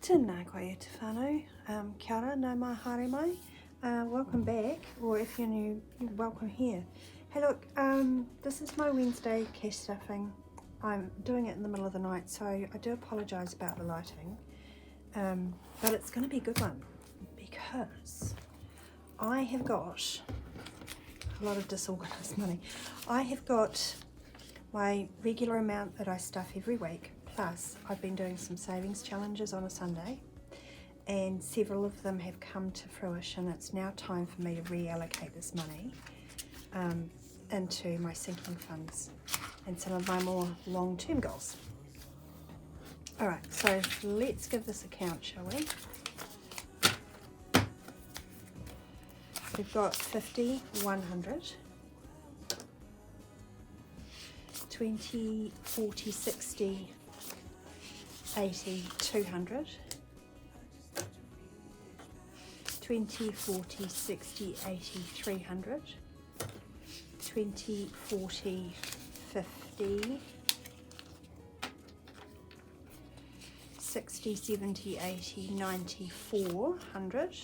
Tēnā koe te whānau, kia ora, no mai haere mai. Welcome back, or if you're new, welcome here. Hey look, this is my Wednesday cash stuffing. I'm doing it in the middle of the night, so I do apologise about the lighting. But it's going to be a good one, because I have got a lot of disorganised money. I have got my regular amount that I stuff every week, plus I've been doing some savings challenges on a Sunday, and several of them have come to fruition. It's now time for me to reallocate this money into my sinking funds and some of my more long-term goals. Alright, so let's give this a count, shall we? We've got 50, 100, 20, 40, 60, 80, 200, 20, 40, 60, 80, 300, 20, 40, 50, 60, 70, 80, 90, 400,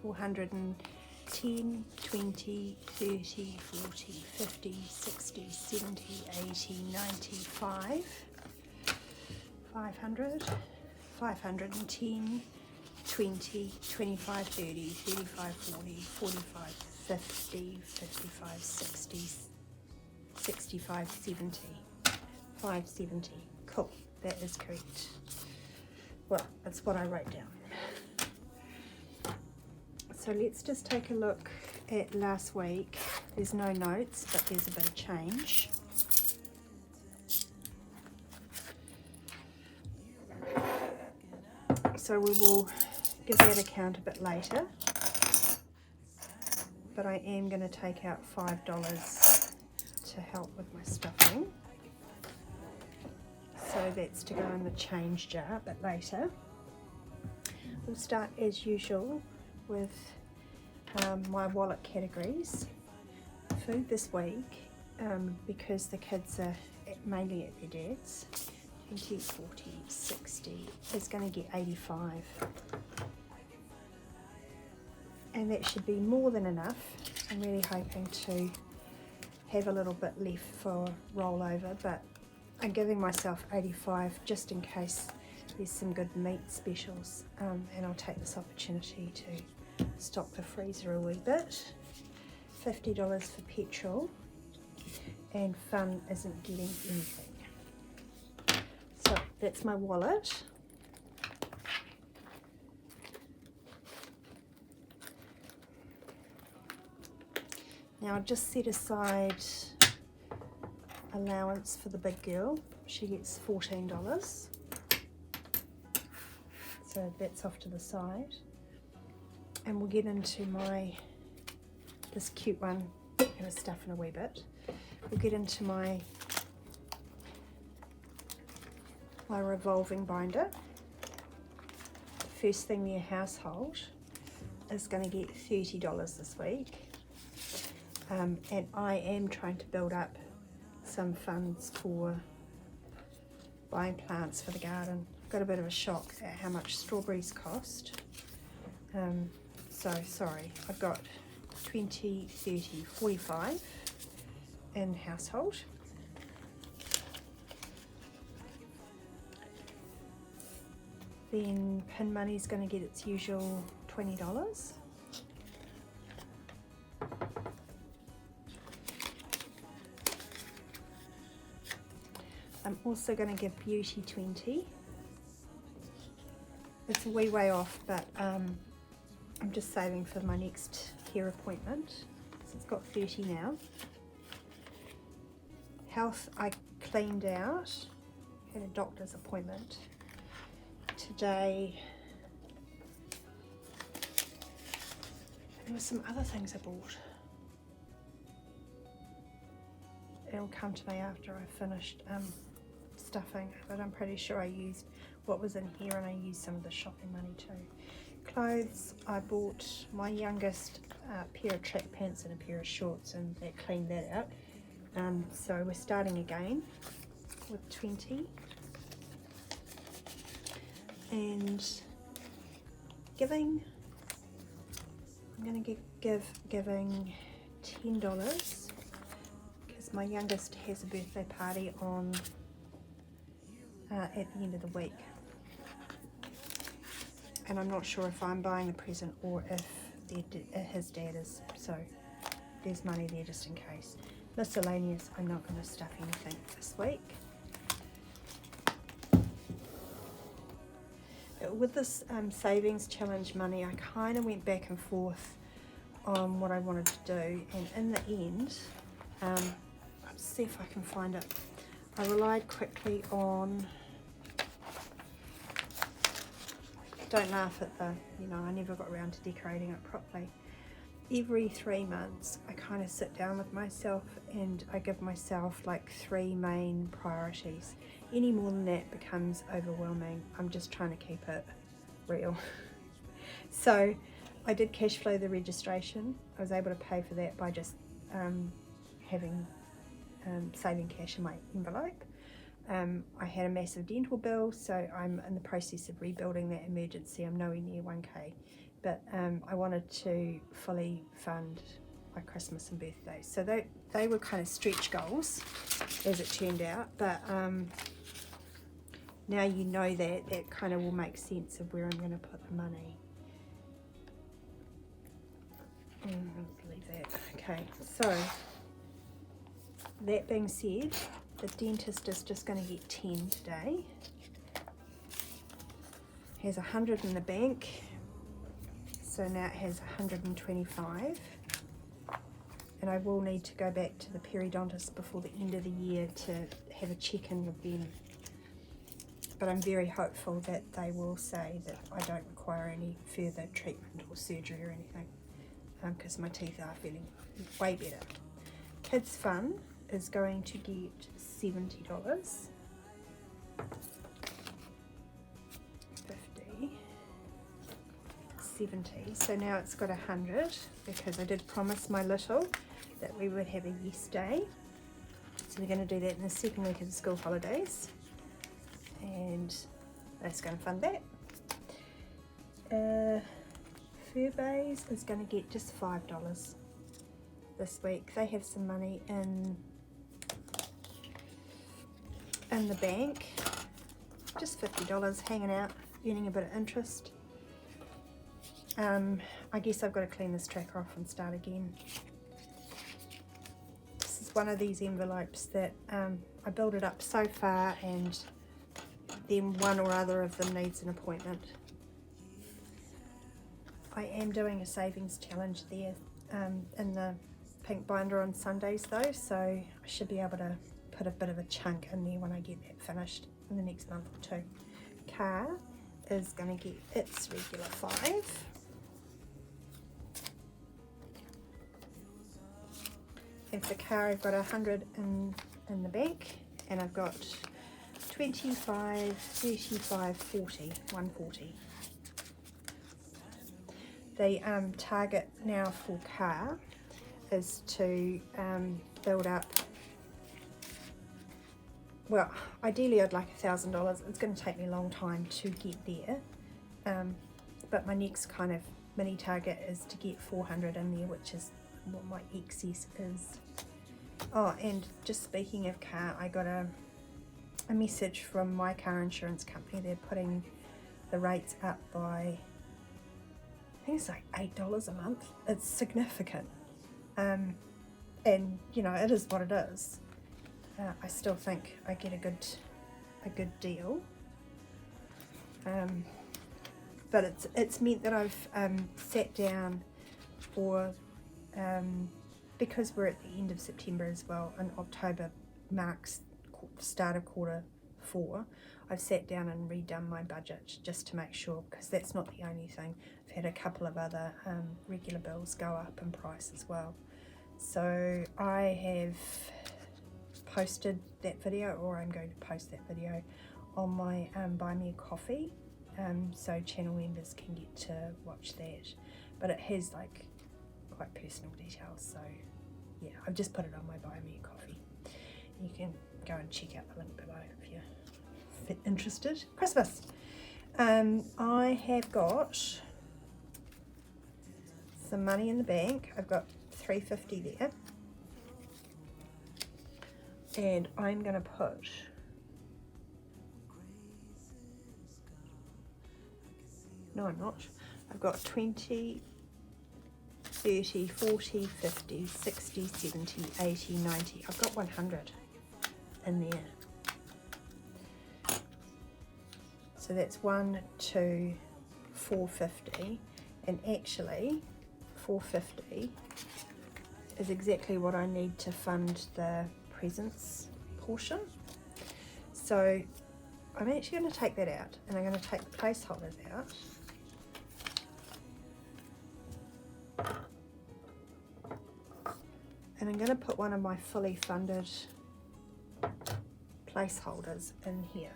410, 20, 30, 40, 50, 60, 70, 80, 95, 500, 510, 20, 25, 30, 35, 40, 45, 50, 55, 60, 65, 70, 570. Cool, that is correct. Well, that's what I wrote down. So let's just take a look at last week. There's no notes, but there's a bit of change. So we will give that a count a bit later. But I am going to take out $5 to help with my stuffing. So that's to go in the change jar a bit later. We'll start as usual with my wallet categories. Food this week, because the kids are mainly at their dad's, 20, 40, 60 is going to get 85. And that should be more than enough. I'm really hoping to have a little bit left for rollover, but I'm giving myself 85 just in case there's some good meat specials, and I'll take this opportunity to stock the freezer a wee bit. $50 for petrol, and fun isn't getting anything. So that's my wallet. Now I'll just set aside allowance for the big girl. She gets $14. So that's off to the side. And we'll get into this cute one, I'm going to stuff in a wee bit. We'll get into my revolving binder. First thing, their household is going to get $30 this week. And I am trying to build up some funds for buying plants for the garden. Got a bit of a shock at how much strawberries cost. So sorry, I've got 20, 30, 45 in household. Then pin money is going to get its usual $20. I'm also going to give beauty 20. It's a wee way off, but I'm just saving for my next hair appointment. So it's got 30 now. Health, I cleaned out, had a doctor's appointment today. There were some other things I bought. It'll come to me after I finished stuffing, but I'm pretty sure I used what was in here, and I used some of the shopping money too. Clothes, I bought my youngest pair of track pants and a pair of shorts, and that cleaned that out. So we're starting again with 20. and giving. I'm going to giving $10 because my youngest has a birthday party on at the end of the week, and I'm not sure if I'm buying the present or if his dad is, so there's money there just in case. Miscellaneous, I'm not going to stuff anything this week. With this savings challenge money, I kind of went back and forth on what I wanted to do, and in the end, let's see if I can find it. I relied quickly on, don't laugh at the, I never got around to decorating it properly. Every 3 months, I kind of sit down with myself and I give myself like 3 main priorities. Any more than that becomes overwhelming. I'm just trying to keep it real. So I did cash flow the registration. I was able to pay for that by just saving cash in my envelope. I had a massive dental bill, so I'm in the process of rebuilding that emergency. I'm nowhere near 1K, but I wanted to fully fund my Christmas and birthdays. So they were kind of stretch goals, as it turned out, but now you know that kind of will make sense of where I'm going to put the money. Leave that. Okay, so that being said, the dentist is just going to get 10 today. Has 100 in the bank, so now it has 125. And I will need to go back to the periodontist before the end of the year to have a check-in with them. But I'm very hopeful that they will say that I don't require any further treatment or surgery or anything, because my teeth are feeling way better. Kids Fun is going to get $70. 50, 70. So now it's got 100 because I did promise my little that we would have a yes day. So we're going to do that in the second week of the school holidays, and that's going to fund that. Furbays is going to get just $5 this week. They have some money in the bank, just $50 hanging out, earning a bit of interest. I guess I've got to clean this tracker off and start again. This is one of these envelopes that I build it up so far and then one or other of them needs an appointment. I am doing a savings challenge there in the pink binder on Sundays though, so I should be able to put a bit of a chunk in there when I get that finished in the next month or two. Car is going to get its regular 5. And for car I've got 100 in the bank, and I've got 25, 35, 40, 140. The target now for car is to build up, well, ideally I'd like $1,000. It's going to take me a long time to get there, but my next kind of mini target is to get 400 in there, which is what my excess is. Oh, and just speaking of car, I got a message from my car insurance company. They're putting the rates up by, I think it's like $8 a month. It's significant, and you know, it is what it is. I still think I get a good deal, but it's meant that I've sat down for, because we're at the end of September as well, and October marks the start of Q4, I've sat down and redone my budget just to make sure, because that's not the only thing. I've had a couple of other regular bills go up in price as well. So I have posted that video, or I'm going to post that video on my Buy Me a Coffee, so channel members can get to watch that. But it has like quite personal details, so yeah, I've just put it on my Buy Me a Coffee. You can go and check out the link below if you're interested. Christmas. I have got some money in the bank. I've got $3.50 there, and I'm going to put no, I'm not. I've got 20, 30, 40, 50, 60, 70, 80, 90. I've got 100 in there. So that's 1, 2, 450, and actually 450 is exactly what I need to fund the presents portion. So I'm actually going to take that out, and I'm going to take the placeholders out. And I'm going to put one of my fully funded placeholders in here.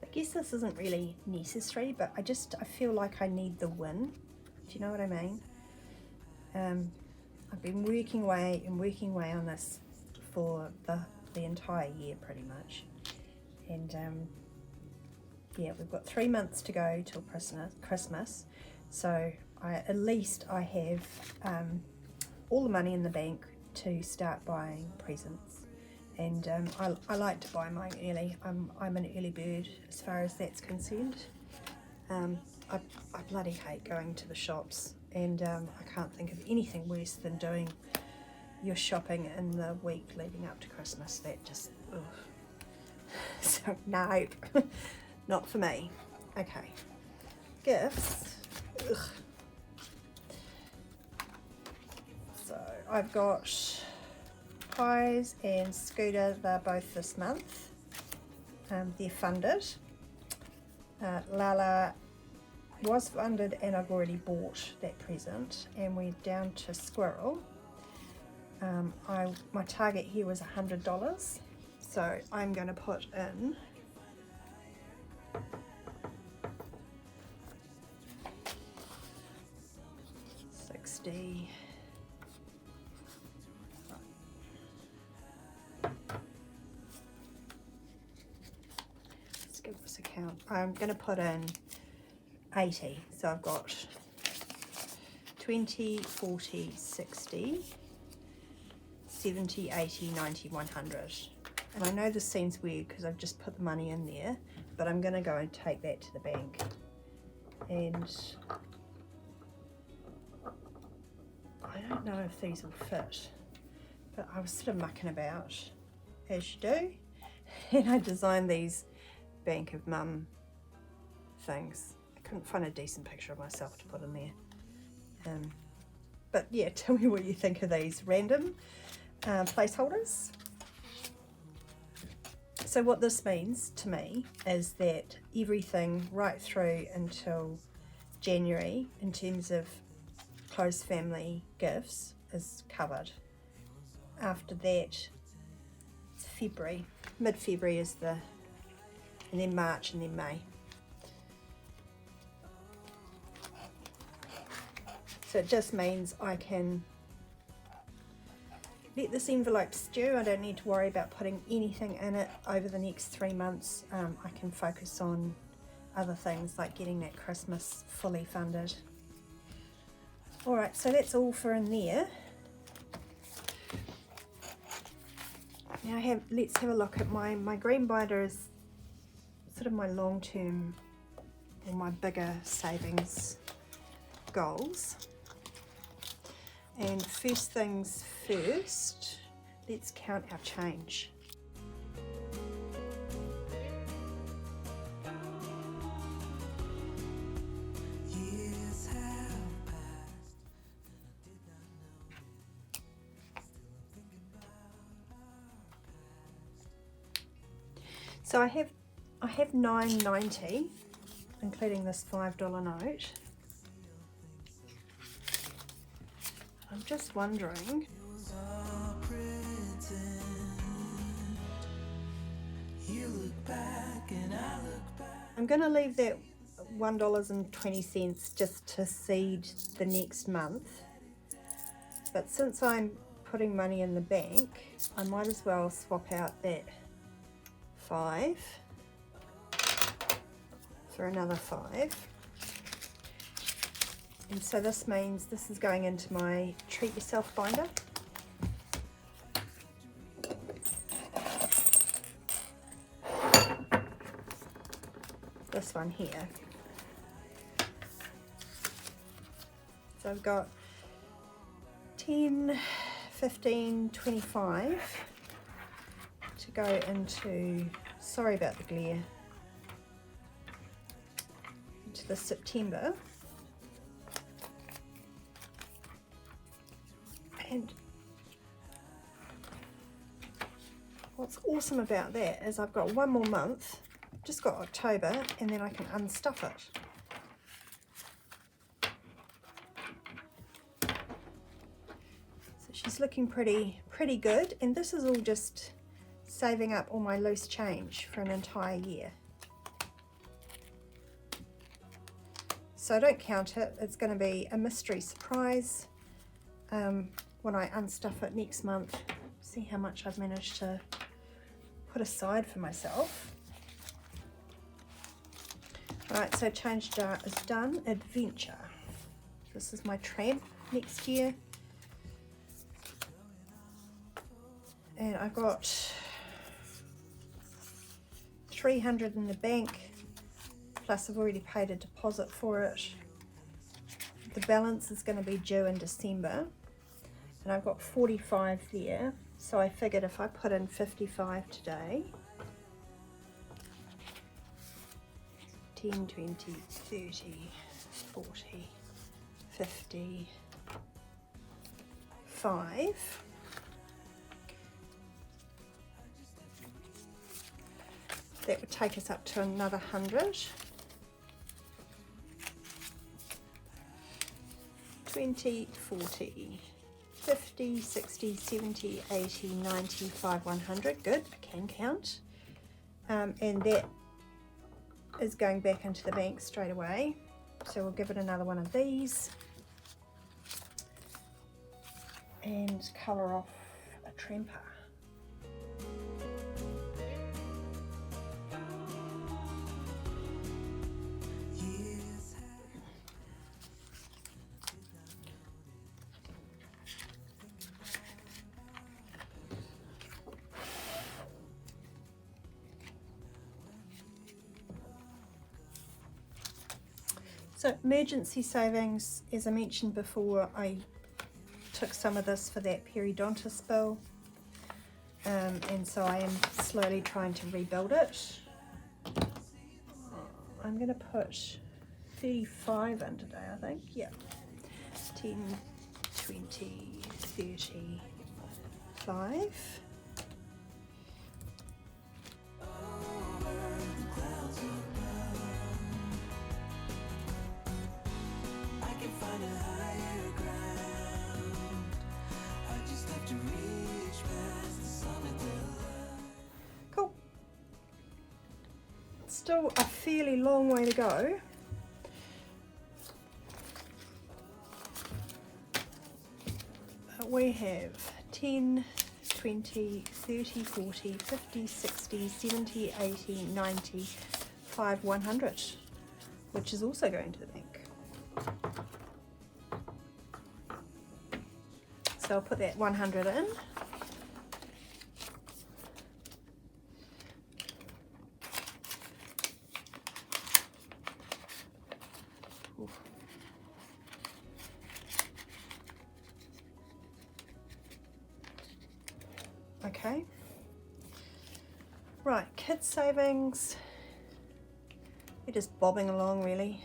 I guess this isn't really necessary, but I feel like I need the win. Do you know what I mean? I've been working away on this for the entire year pretty much, and yeah, we've got 3 months to go till Christmas, so at least I have all the money in the bank to start buying presents. And I like to buy mine early. I'm an early bird as far as that's concerned. I bloody hate going to the shops, and I can't think of anything worse than doing your shopping in the week leading up to Christmas. That just, ugh. So no, not for me. Okay, gifts. Ugh. So I've got Pies and Scooter, they're both this month. They're funded. Lala was funded, and I've already bought that present, and we're down to Squirrel. My target here was $100, so I'm going to put in $60. Let's give this a count. I'm going to put in 80, so I've got 20, 40, 60, 70, 80, 90, 100. And I know this seems weird because I've just put the money in there, but I'm going to go and take that to the bank. And I don't know if these will fit, but I was sort of mucking about, as you do, and I designed these Bank of Mum things. I couldn't find a decent picture of myself to put in there. But yeah, tell me what you think of these random placeholders. So what this means to me is that everything right through until January in terms of close family gifts is covered. After that, it's February. Mid-February is and then March, and then May. So it just means I can let this envelope stew. I don't need to worry about putting anything in it over the next 3 months. I can focus on other things like getting that Christmas fully funded. Alright, so that's all for in there. Now let's have a look at my green binder is sort of my long-term or my bigger savings goals. And first things first, let's count our change. So I have $9.90, including this $5 note. I'm just wondering, I'm going to leave that $1.20 just to seed the next month. But since I'm putting money in the bank, I might as well swap out that 5 for another 5. And so this means this is going into my treat yourself binder. This one here. So I've got 10, 15, 25 to go into, sorry about the glare, into the September. And what's awesome about that is I've got one more month, just got October, and then I can unstuff it. She's looking pretty good, and this is all just saving up all my loose change for an entire year. So don't count it, it's going to be a mystery surprise when I unstuff it next month. See how much I've managed to put aside for myself. Right, so change jar is done. Adventure. This is my tramp next year. And I've got 300 in the bank, plus I've already paid a deposit for it. The balance is going to be due in December, and I've got 45 there, so I figured if I put in 55 today, 10, 20, 30, 40, 50, 5. That would take us up to another 100. 20, 40, 50, 60, 70, 80, 95, 100. Good, I can count. And that is going back into the bank straight away. So we'll give it another one of these. And colour off a tramper. So emergency savings, as I mentioned before, I took some of this for that periodontist bill, and so I am slowly trying to rebuild it. I'm going to put 35 in today, I think. Yeah, 10, 20, 30, 5. Cool. Still a fairly long way to go. We have 10, 20, 30, 40, 50, 60, 70, 80, 90, 5, 100, which is also going to the bank. So I'll put that 100 in. Oof. Okay. Right, kids savings. We're just bobbing along really.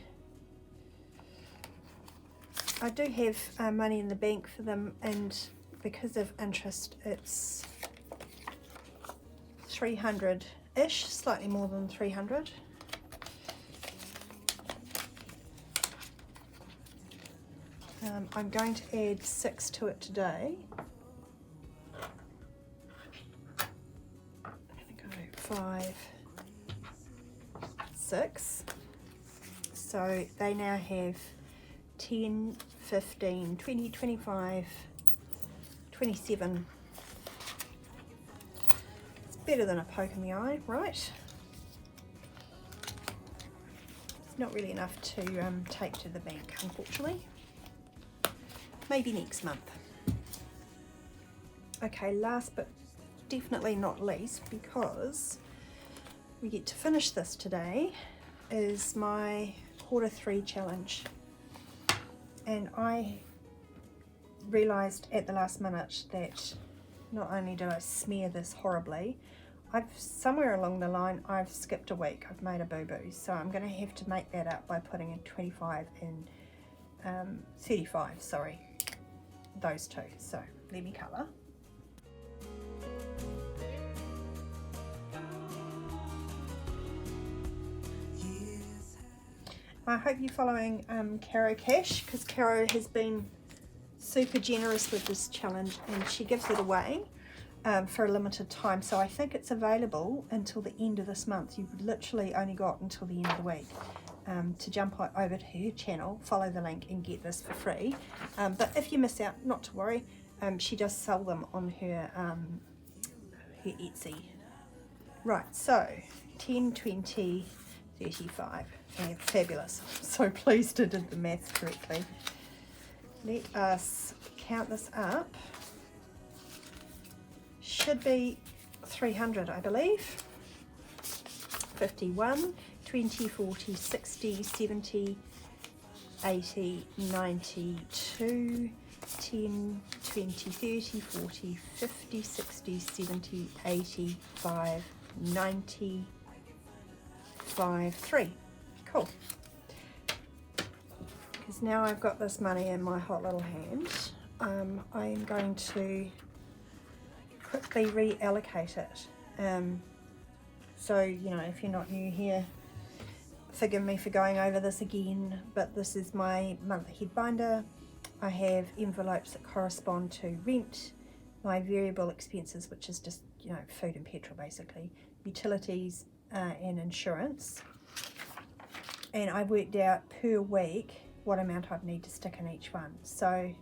I do have money in the bank for them, and because of interest it's 300-ish, slightly more than 300. I'm going to add 6 to it today. I'm going to go 5, 6. So they now have 10, 15, 20, 25, 27. It's better than a poke in the eye, right? It's not really enough to take to the bank, unfortunately. Maybe next month. Okay, last but definitely not least, because we get to finish this today, is my Q3 challenge. And I realised at the last minute that not only did I smear this horribly, somewhere along the line I've skipped a week. I've made a boo-boo, so I'm going to have to make that up by putting in 25 and 35, sorry, those two. So let me colour. I hope you're following Caro Cash, because Caro has been super generous with this challenge and she gives it away for a limited time. So I think it's available until the end of this month. You've literally only got until the end of the week to jump over to her channel, follow the link and get this for free. But if you miss out, not to worry, she does sell them on her, her Etsy. Right, so 10, 20, 35. Fabulous. I'm so pleased I did the maths correctly. Let us count this up. Should be 300, I believe. 51, 20, 40, 60, 70, 80, 92, 10, 20, 30, 40, 50, 60, 70, 85, 90, 5, 3. Cool. Because now I've got this money in my hot little hand, I am going to quickly reallocate it. So, you know, if you're not new here, forgive me for going over this again, but this is my monthly head binder. I have envelopes that correspond to rent, my variable expenses, which is just, you know, food and petrol basically, utilities and insurance. And I worked out per week what amount I'd need to stick in each one. So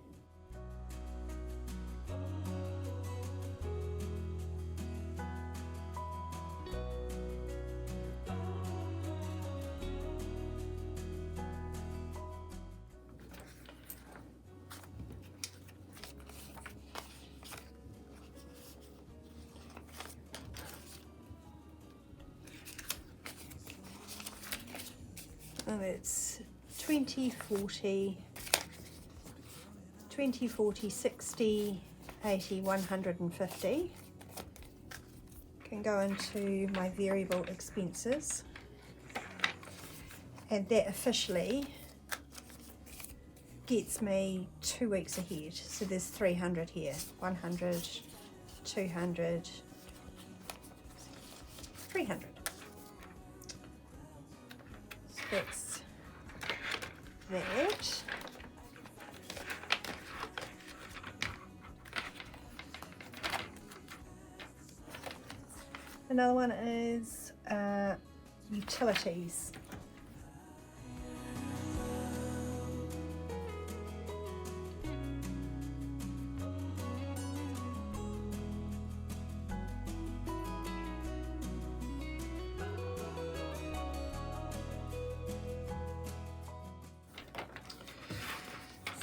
it's 20, 40, 60, 80, 150. Can go into my variable expenses, and that officially gets me 2 weeks ahead. So there's 300 here, 100, 200, 300. So that's that. Another one is utilities.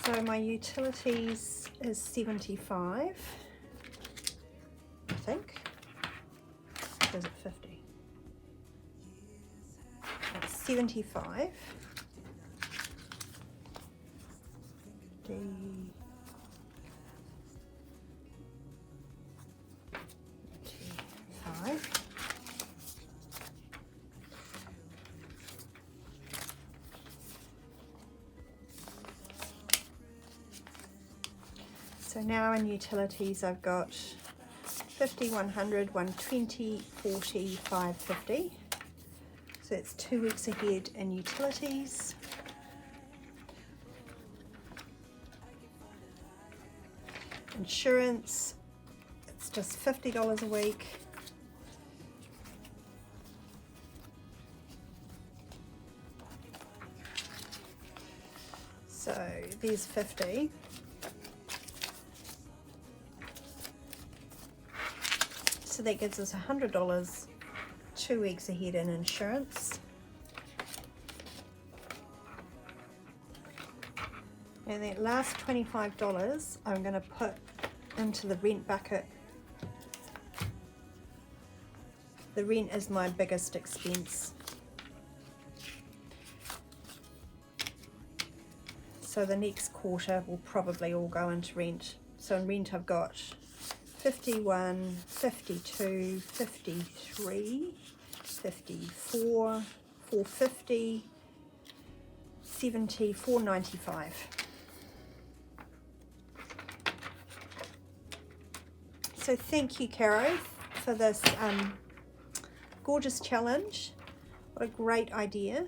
So my utilities is 75, I think. Or is it 50? It's 75. So now in utilities I've got 50, 100, 120, 40, 550. So it's 2 weeks ahead in utilities. Insurance, it's just $50 a week. So there's 50. So that gives us $100 2 weeks ahead in insurance. And that last $25 I'm going to put into the rent bucket. The rent is my biggest expense. So the next quarter will probably all go into rent. So in rent I've got 51, 52, 53, 54, 450, 70, 495. So thank you, Caro, for this gorgeous challenge. What a great idea.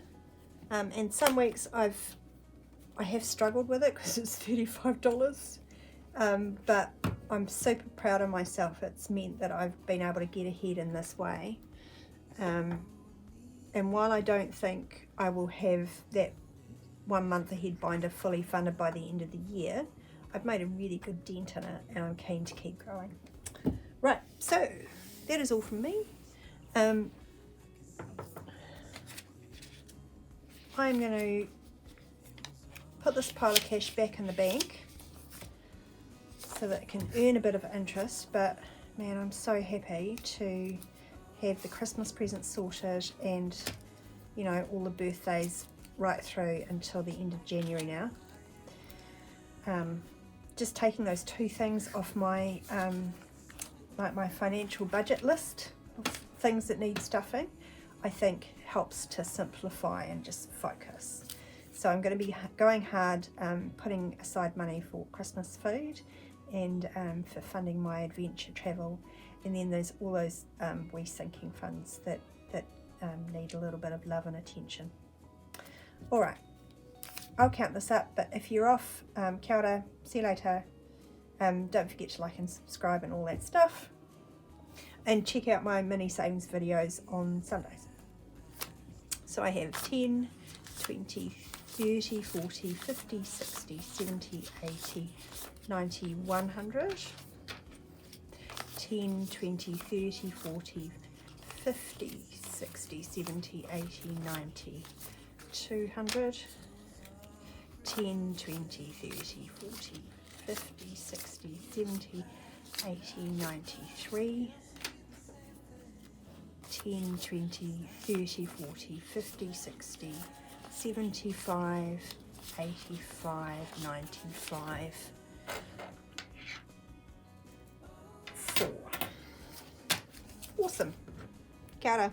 And some weeks I have struggled with it because it's $35, but I'm super proud of myself. It's meant that I've been able to get ahead in this way. And while I don't think I will have that 1 month ahead binder fully funded by the end of the year, I've made a really good dent in it and I'm keen to keep growing. Right, so that is all from me. I'm going to put this pile of cash back in the bank so that it can earn a bit of interest, but man, I'm so happy to have the Christmas presents sorted and, you know, all the birthdays right through until the end of January now. Just taking those two things off my my financial budget list of things that need stuffing, I think helps to simplify and just focus. So I'm going to be going hard, putting aside money for Christmas food and for funding my adventure travel, and then there's all those wee sinking funds that need a little bit of love and attention. All right, I'll count this up, but if you're off, kia ora, see you later. Don't forget to like and subscribe and all that stuff, and check out my mini savings videos on Sundays. So I have 10, 20, 30, 40, 50, 60, 70, 80, 90, 100, 10, 20, 30, 40, 50, 60, 70, 80, 90, 200, 10, 20, 30, 40, 50, 60, 70, 80, 93, 10, 20, 30, 40, 50, 60, 75, 85, 95, 4. Awesome. Kia ora.